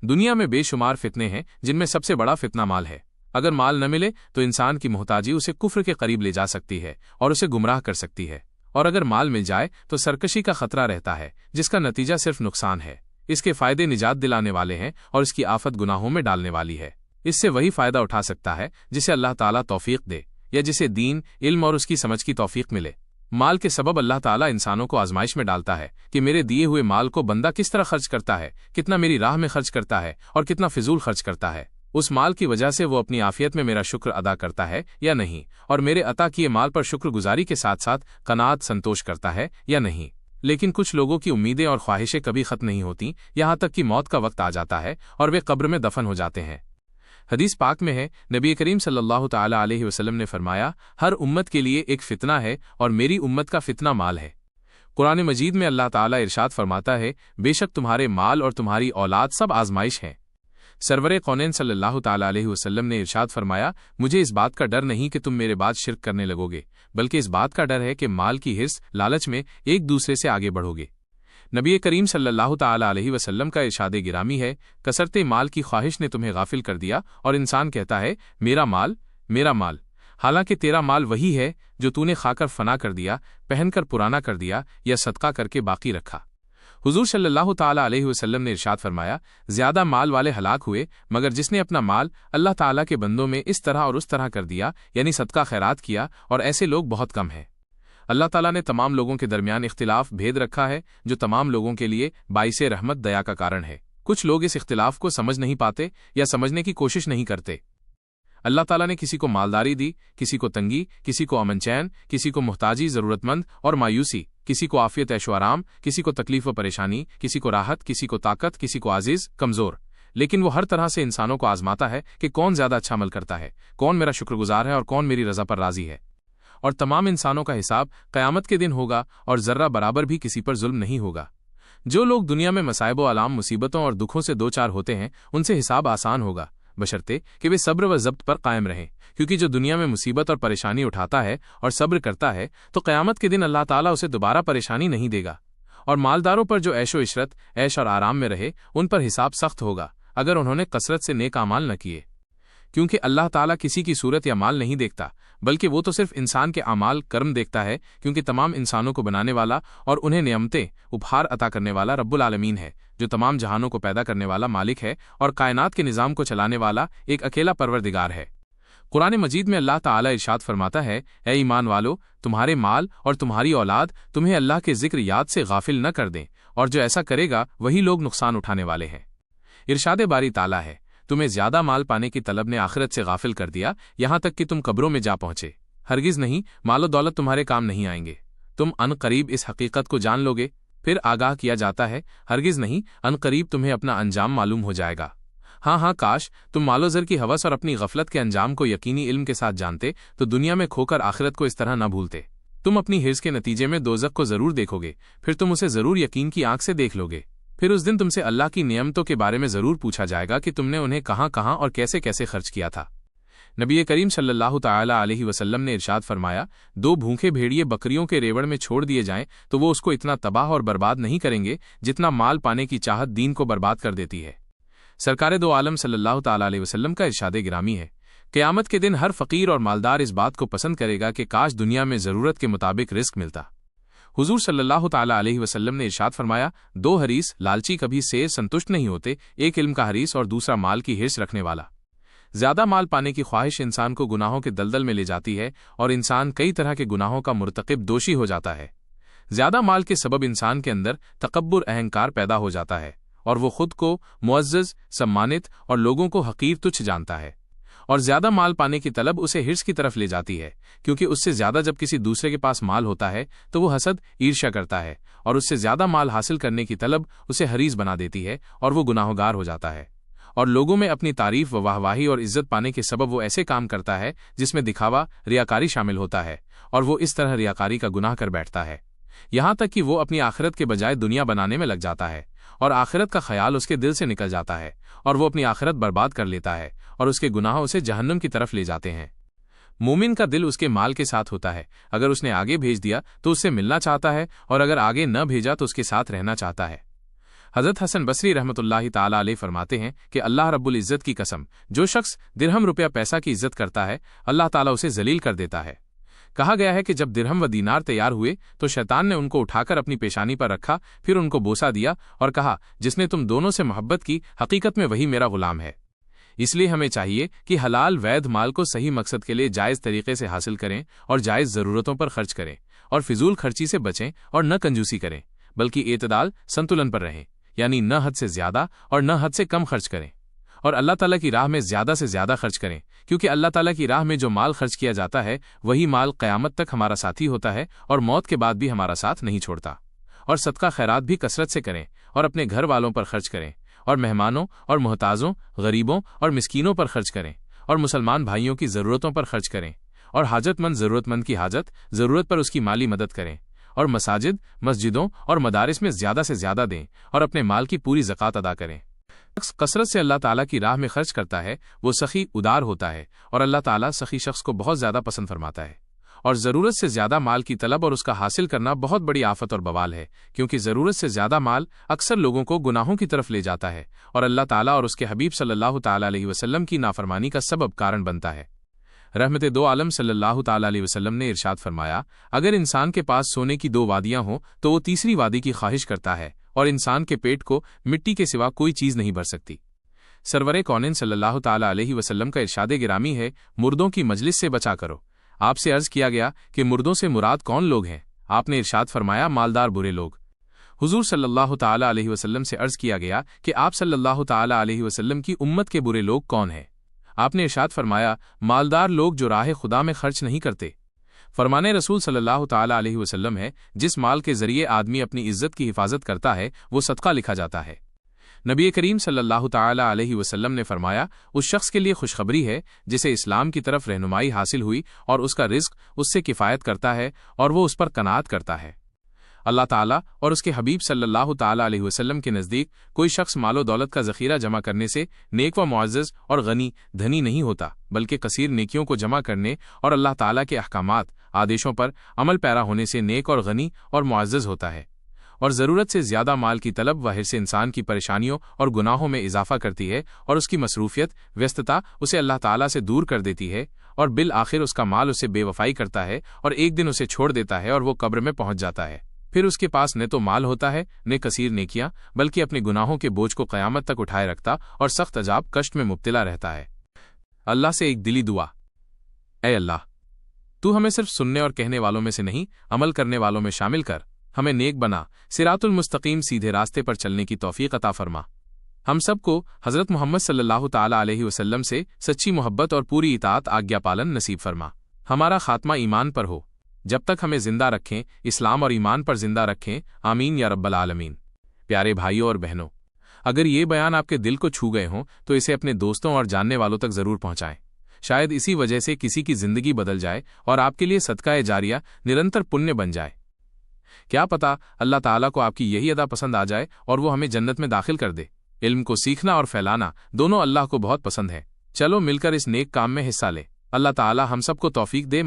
दुनिया में बेशुमार फितने हैं जिनमें सबसे बड़ा फितना माल है। अगर माल न मिले तो इंसान की मोहताजी उसे कुफ्र के करीब ले जा सकती है और उसे गुमराह कर सकती है, और अगर माल मिल जाए तो सरकशी का खतरा रहता है जिसका नतीजा सिर्फ नुकसान है। इसके फायदे निजात दिलाने वाले हैं और इसकी आफत गुनाहों में डालने वाली है। इससे वही फायदा उठा सकता है जिसे अल्लाह ताला तौफीक दे या जिसे दीन, इल्म और उसकी समझ की तौफीक मिले। माल के सबब अल्लाह ताला इंसानों को आजमाइश में डालता है कि मेरे दिए हुए माल को बंदा किस तरह खर्च करता है, कितना मेरी राह में खर्च करता है और कितना फिजूल खर्च करता है। उस माल की वजह से वो अपनी आफियत में मेरा शुक्र अदा करता है या नहीं, और मेरे अता किए माल पर शुक्रगुजारी के साथ साथ कनात संतोष करता है या नहीं। लेकिन कुछ लोगों की उम्मीदें और ख्वाहिशें कभी खत्म नहीं होती, यहाँ तक कि मौत का वक्त आ जाता है और वे कब्र में दफन हो जाते हैं। हदीस पाक में है, नबी करीम सल्लल्लाहु ताला अलैहि वसल्लम ने फरमाया, हर उम्मत के लिए एक फितना है और मेरी उम्मत का फितना माल है। कुरान मजीद में अल्लाह ताला इरशाद फरमाता है, बेशक तुम्हारे माल और तुम्हारी औलाद सब आजमाइश हैं। सरवरे कौनैन सल्लल्लाहु ताला अलैहि वसल्लम ने इरशाद फरमाया, मुझे इस बात का डर नहीं कि तुम मेरे बाद शिर्क करने लगोगे, बल्कि इस बात का डर है कि माल की हिर्स, लालच में एक दूसरे से आगे बढ़ोगे। नबी करीम सल्लल्लाहु ताला अलैहि वसल्लम का इरशाद गिरामी है, कसरते माल की ख्वाहिश ने तुम्हें गाफिल कर दिया और इंसान कहता है, मेरा माल, मेरा माल। हालांकि तेरा माल वही है जो तूने खाकर फना कर दिया, पहनकर पुराना कर दिया या सदका करके बाकी रखा। हुजूर सल्लल्लाहु ताला अलैहि वसल्लम ने इरशाद फरमाया, ज्यादा माल वाले हलाक हुए मगर जिसने अपना माल अल्लाह ताला के बंदों में इस तरह और उस तरह कर दिया, यानी सदका खैरात किया, और ऐसे लोग बहुत कम हैं। अल्लाह ताला ने तमाम लोगों के दरमियान इख्तिलाफ भेद रखा है जो तमाम लोगों के लिए बाइसे रहमत, दया का कारण है। कुछ लोग इस इख्तिलाफ को समझ नहीं पाते या समझने की कोशिश नहीं करते। अल्लाह ताला ने किसी को मालदारी दी, किसी को तंगी, किसी को अमन चैन, किसी को मुहताजी, जरूरतमंद और मायूसी, किसी को आफियत ऐशो आराम, किसी को तकलीफ व परेशानी, किसी को राहत, किसी को ताकत, किसी को आजीज, कमजोर। लेकिन वो हर तरह से इंसानों को आजमाता है कि कौन ज्यादा अच्छा अमल करता है, कौन मेरा शुक्रगुजार है और कौन मेरी रजा पर राजी है। और तमाम इंसानों का हिसाब क़यामत के दिन होगा और जर्रा बराबर भी किसी पर जुल्म नहीं होगा। जो लोग दुनिया में मसाइब व आलाम, मुसीबतों और दुखों से दो चार होते हैं, उनसे हिसाब आसान होगा, बशर्ते कि वे सब्र व ज़ब्त पर कायम रहें। क्योंकि जो दुनिया में मुसीबत और परेशानी उठाता है और सब्र करता है तो क़यामत के दिन अल्लाह ताला उसे दोबारा परेशानी नहीं देगा। और मालदारों पर जो ऐशो इशरत, ऐश और आराम में रहे, उन पर हिसाब सख्त होगा अगर उन्होंने कसरत से नेक अमाल न किए। क्योंकि अल्लाह ताला किसी की सूरत या माल नहीं देखता, बल्कि वो तो सिर्फ इंसान के अमाल, कर्म देखता है। क्योंकि तमाम इंसानों को बनाने वाला और उन्हें नेमतें, उपहार अता करने वाला रब्बुल आलमीन है, जो तमाम जहानों को पैदा करने वाला मालिक है और कायनात के निज़ाम को चलाने वाला एक अकेला परवरदिगार है। कुरान मजीद में अल्लाह ताला इरशाद फरमाता है, ऐ ईमान वालो, तुम्हारे माल और तुम्हारी औलाद तुम्हें अल्लाह के जिक्र याद से गाफिल न कर दें, और जो ऐसा करेगा वही लोग नुकसान उठाने वाले हैं। इरशाद बारी ताला है, तुम्हें ज्यादा माल पाने की तलब ने आखिरत से गाफिल कर दिया, यहां तक कि तुम कब्रों में जा पहुंचे। हरगिज नहीं, मालो दौलत तुम्हारे काम नहीं आएंगे। तुम अनकरीब इस हकीकत को जान लोगे। फिर आगाह किया जाता है, हरगिज नहीं, अनकरीब तुम्हें अपना अंजाम मालूम हो जाएगा। हाँ, काश तुम मालो ज़र की हवस और अपनी गफलत के अंजाम को यकीनी इल्म के साथ जानते तो दुनिया में खोकर आखिरत को इस तरह न भूलते। तुम अपनी हिर्स के नतीजे में दोज़ख को जरूर देखोगे, फिर तुम उसे जरूर यकीन की आंख से देख लोगे। फिर उस दिन तुमसे अल्लाह की नियमतों के बारे में जरूर पूछा जाएगा कि तुमने उन्हें कहाँ कहाँ और कैसे कैसे खर्च किया था। नबी करीम सल्लल्लाहु ताला अलैहि वसल्लम ने इरशाद फरमाया, दो भूखे भेड़िए बकरियों के रेवड़ में छोड़ दिए जाएं तो वो उसको इतना तबाह और बर्बाद नहीं करेंगे जितना माल पाने की चाहत दीन को बर्बाद कर देती है। सरकारे दो आलम सल्लल्लाहु ताला अलैहि वसल्लम का इरशाद गिरामी है, क़यामत के दिन हर फ़कीर और मालदार इस बात को पसंद करेगा कि काश दुनिया में ज़रूरत के मुताबिक रिस्क मिलता। हुजूर सल्लल्लाहु ताला अलैहि वसल्लम ने इरशाद फरमाया, दो हरीस लालची कभी से संतुष्ट नहीं होते, एक इल्म का हरीस और दूसरा माल की हिर्स रखने वाला। ज्यादा माल पाने की ख्वाहिश इंसान को गुनाहों के दलदल में ले जाती है और इंसान कई तरह के गुनाहों का मुर्तकिब दोषी हो जाता है। ज्यादा माल के सबब इंसान के अंदर तकब्बुर, अहंकार पैदा हो जाता है और वो खुद को मुअज़्ज़ज़, सम्मानित और लोगों को हकीर, तुच्छ जानता है। और ज्यादा माल पाने की तलब उसे हिर्स की तरफ ले जाती है, क्योंकि उससे ज्यादा जब किसी दूसरे के पास माल होता है तो वो हसद, ईर्ष्या करता है, और उससे ज्यादा माल हासिल करने की तलब उसे हरीस बना देती है और वो गुनाहगार हो जाता है। और लोगों में अपनी तारीफ व वाहवाही और इज्जत पाने के सबब वो ऐसे काम करता है जिसमें दिखावा, रियाकारी शामिल होता है, और वो इस तरह रियाकारी का गुनाह कर बैठता है, यहाँ तक कि वो अपनी आखिरत के बजाय दुनिया बनाने में लग जाता है और आखिरत का ख्याल उसके दिल से निकल जाता है और वो अपनी आखिरत बर्बाद कर लेता है और उसके गुनाह उसे जहन्नुम की तरफ ले जाते हैं। मोमिन का दिल उसके माल के साथ होता है, अगर उसने आगे भेज दिया तो उससे मिलना चाहता है और अगर आगे न भेजा तो उसके साथ रहना चाहता है। حضرت حسن بصری رحمۃ اللہ تعالی علیہ فرماتے ہیں کہ اللہ رب العزت کی قسم، جو شخص درہم روپیہ پیسہ کی عزت کرتا ہے اللہ تعالیٰ اسے ذلیل کر دیتا ہے۔ کہا گیا ہے کہ جب درہم و دینار تیار ہوئے تو شیطان نے ان کو اٹھا کر اپنی پیشانی پر رکھا، پھر ان کو بوسہ دیا اور کہا، جس نے تم دونوں سے محبت کی حقیقت میں وہی میرا غلام ہے۔ اس لیے ہمیں چاہیے کہ حلال وید مال کو صحیح مقصد کے لیے جائز طریقے سے حاصل کریں اور جائز ضرورتوں پر خرچ کریں، اور فضول خرچی سے بچیں اور نہ کنجوسی کریں، بلکہ اعتدال سنتولن پر رہیں، یعنی نہ حد سے زیادہ اور نہ حد سے کم خرچ کریں، اور اللہ تعالیٰ کی راہ میں زیادہ سے زیادہ خرچ کریں، کیونکہ اللہ تعالیٰ کی راہ میں جو مال خرچ کیا جاتا ہے وہی مال قیامت تک ہمارا ساتھی ہوتا ہے اور موت کے بعد بھی ہمارا ساتھ نہیں چھوڑتا۔ اور صدقہ خیرات بھی کثرت سے کریں اور اپنے گھر والوں پر خرچ کریں، اور مہمانوں اور محتاجوں، غریبوں اور مسکینوں پر خرچ کریں، اور مسلمان بھائیوں کی ضرورتوں پر خرچ کریں، اور حاجت مند ضرورت مند کی حاجت ضرورت پر اس کی مالی مدد کریں، اور مساجد، مسجدوں اور مدارس میں زیادہ سے زیادہ دیں اور اپنے مال کی پوری زکوٰۃ ادا کریں۔ شخص کثرت سے اللہ تعالیٰ کی راہ میں خرچ کرتا ہے وہ سخی ادار ہوتا ہے، اور اللہ تعالیٰ سخی شخص کو بہت زیادہ پسند فرماتا ہے۔ اور ضرورت سے زیادہ مال کی طلب اور اس کا حاصل کرنا بہت بڑی آفت اور بوال ہے، کیونکہ ضرورت سے زیادہ مال اکثر لوگوں کو گناہوں کی طرف لے جاتا ہے اور اللہ تعالیٰ اور اس کے حبیب صلی اللہ تعالیٰ علیہ وسلم کی نافرمانی کا سبب کارن بنتا ہے۔ رحمت دو عالم صلی اللہ تعالیٰ علیہ وسلم نے ارشاد فرمایا، اگر انسان کے پاس سونے کی 2 وادیاں ہوں تو وہ تیسری وادی کی خواہش کرتا ہے، اور انسان کے پیٹ کو مٹی کے سوا کوئی چیز نہیں بھر سکتی۔ سرور کونین صلی اللہ تعالیٰ علیہ وسلم کا ارشاد گرامی ہے، مردوں کی مجلس سے بچا کرو۔ آپ سے عرض کیا گیا کہ مردوں سے مراد کون لوگ ہیں؟ آپ نے ارشاد فرمایا، مالدار برے لوگ۔ حضور صلی اللہ تعالیٰ علیہ وسلم سے عرض کیا گیا کہ آپ صلی اللہ تعالیٰ علیہ وسلم کی امت کے برے لوگ کون ہیں؟ آپ نے ارشاد فرمایا، مالدار لوگ جو راہ خدا میں خرچ نہیں کرتے۔ فرمانے رسول صلی اللہ تعالیٰ علیہ وسلم ہے، جس مال کے ذریعے آدمی اپنی عزت کی حفاظت کرتا ہے وہ صدقہ لکھا جاتا ہے۔ نبی کریم صلی اللہ تعالیٰ علیہ وسلم نے فرمایا، اس شخص کے لیے خوشخبری ہے جسے اسلام کی طرف رہنمائی حاصل ہوئی اور اس کا رزق اس سے کفایت کرتا ہے اور وہ اس پر قناعت کرتا ہے۔ اللہ تعالیٰ اور اس کے حبیب صلی اللہ تعالیٰ علیہ وسلم کے نزدیک کوئی شخص مال و دولت کا ذخیرہ جمع کرنے سے نیک و معزز اور غنی دھنی نہیں ہوتا، بلکہ کثیر نیکیوں کو جمع کرنے اور اللہ تعالیٰ کے احکامات آدیشوں پر عمل پیرا ہونے سے نیک اور غنی اور معزز ہوتا ہے۔ اور ضرورت سے زیادہ مال کی طلب و حرص انسان کی پریشانیوں اور گناہوں میں اضافہ کرتی ہے، اور اس کی مصروفیت ویستتا اسے اللہ تعالیٰ سے دور کر دیتی ہے، اور بالآخر اس کا مال اسے بے وفائی کرتا ہے اور ایک دن اسے چھوڑ دیتا ہے اور وہ قبر میں پہنچ جاتا ہے۔ پھر اس کے پاس نہ تو مال ہوتا ہے نہ کثیر نیکیاں، بلکہ اپنے گناہوں کے بوجھ کو قیامت تک اٹھائے رکھتا اور سخت عذاب کشٹ میں مبتلا رہتا ہے۔ اللہ سے ایک دلی دعا۔ اے اللہ، تو ہمیں صرف سننے اور کہنے والوں میں سے نہیں، عمل کرنے والوں میں شامل کر، ہمیں نیک بنا، صراط المستقیم سیدھے راستے پر چلنے کی توفیق عطا فرما۔ ہم سب کو حضرت محمد صلی اللہ تعالیٰ علیہ وسلم سے سچی محبت اور پوری اطاعت آگیا پالن نصیب فرما۔ ہمارا خاتمہ ایمان پر ہو، جب تک ہمیں زندہ رکھیں اسلام اور ایمان پر زندہ رکھیں، آمین یا رب العالمین۔ پیارے بھائیوں اور بہنوں، اگر یہ بیان آپ کے دل کو چھو گئے ہوں تو اسے اپنے دوستوں اور جاننے والوں تک ضرور پہنچائیں۔ شاید اسی وجہ سے کسی کی زندگی بدل جائے اور آپ کے لیے صدقہ جاریہ نرنتر پنیہ بن جائے۔ کیا پتا اللہ تعالیٰ کو آپ کی یہی ادا پسند آ جائے اور وہ ہمیں جنت میں داخل کر دے۔ علم کو سیکھنا اور پھیلانا دونوں اللہ کو بہت پسند ہے۔ چلو مل کر اس نیک کام میں حصہ لیں۔ اللہ تعالیٰ ہم سب کو توفیق دے۔